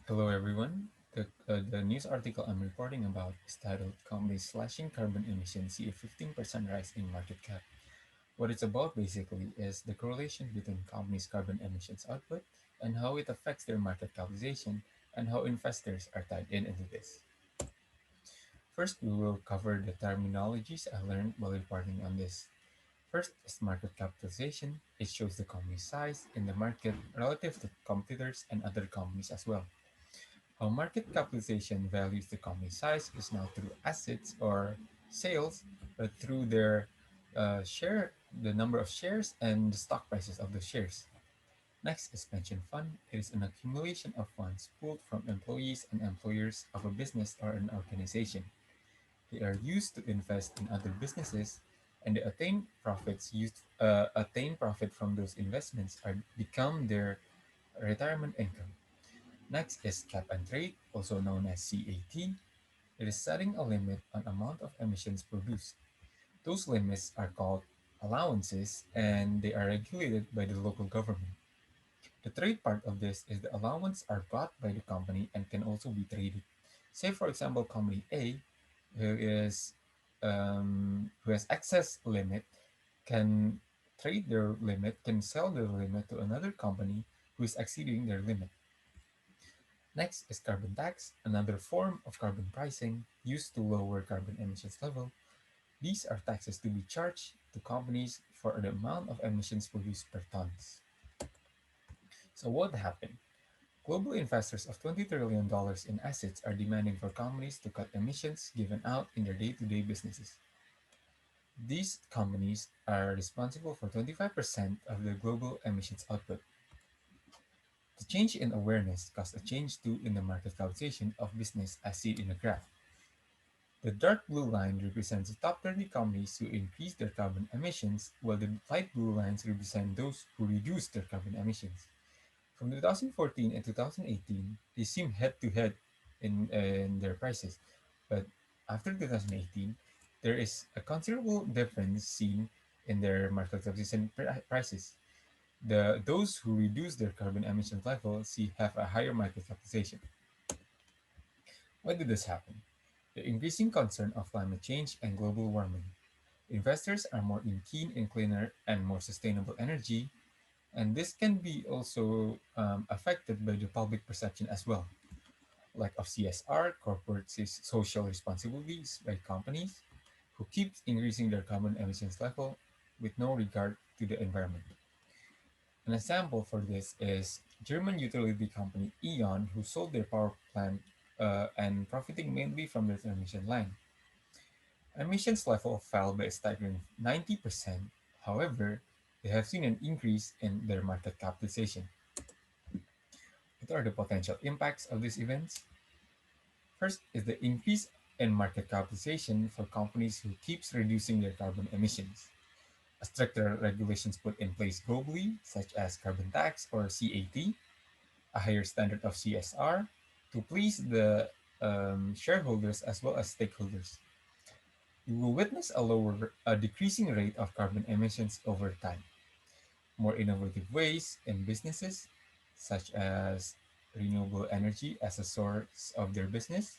Hello, everyone. The news article I'm reporting about is titled Companies Slashing Carbon Emissions See a 15% Rise in Market Cap. What it's about basically is the correlation between companies' carbon emissions output and how it affects their market capitalization and how investors are tied in into this. First, we will cover the terminologies I learned while reporting on this. First is market capitalization. It shows the company's size in the market relative to competitors and other companies as well. How market capitalization values the company size is not through assets or sales, but through their the number of shares, and the stock prices of the shares. Next is pension fund. It is an accumulation of funds pooled from employees and employers of a business or an organization. They are used to invest in other businesses, and the attained profit from those investments are become their retirement income. Next is cap and trade, also known as CAT. It is setting a limit on amount of emissions produced. Those limits are called allowances and they are regulated by the local government. The trade part of this is the allowance are bought by the company and can also be traded. Say for example, company A who is who has excess limit can trade their limit, can sell their limit to another company who is exceeding their limit. Next is carbon tax, another form of carbon pricing used to lower carbon emissions level. These are taxes to be charged to companies for the amount of emissions produced per tons. So what happened? Global investors of $20 trillion in assets are demanding for companies to cut emissions given out in their day-to-day businesses. These companies are responsible for 25% of the global emissions output. The change in awareness caused a change too in the market capitalization of business as seen in the graph. The dark blue line represents the top 30 companies who increased their carbon emissions, while the light blue lines represent those who reduced their carbon emissions. From 2014 and 2018, they seem head to head in their prices, but after 2018, there is a considerable difference seen in their market capitalization prices. Those who reduce their carbon emission level see have a higher market capitalization. Why did this happen? The increasing concern of climate change and global warming. Investors are more keen in cleaner and more sustainable energy, and this can be also affected by the public perception as well, like of CSR, corporate social responsibilities by companies who keep increasing their carbon emissions level with no regard to the environment. An example for this is German utility company E.ON, who sold their power plant and profiting mainly from their transmission line. Emissions level fell by a staggering 90%. However, they have seen an increase in their market capitalization. What are the potential impacts of these events? First is the increase in market capitalization for companies who keeps reducing their carbon emissions. Stricter regulations put in place globally, such as carbon tax or CAT, a higher standard of CSR, to please the shareholders as well as stakeholders. We will witness a decreasing rate of carbon emissions over time. More innovative ways in businesses, such as renewable energy as a source of their business.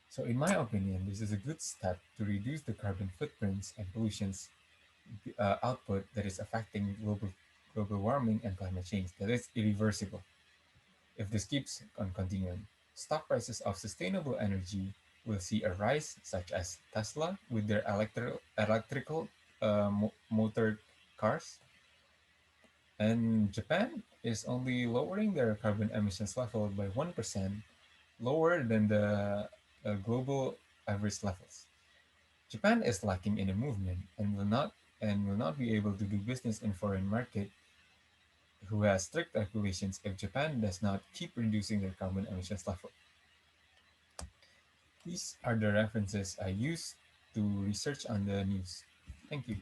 So, in my opinion, this is a good step to reduce the carbon footprints and pollutions output that is affecting global warming and climate change that is irreversible. If this keeps on continuing, stock prices of sustainable energy will see a rise, such as Tesla with their electrical motor cars, and Japan is only lowering their carbon emissions level by 1%, lower than the global average levels. Japan is lacking in a movement and will not be able to do business in foreign market who has strict regulations if Japan does not keep reducing their carbon emissions level. These are the references I use to research on the news. Thank you.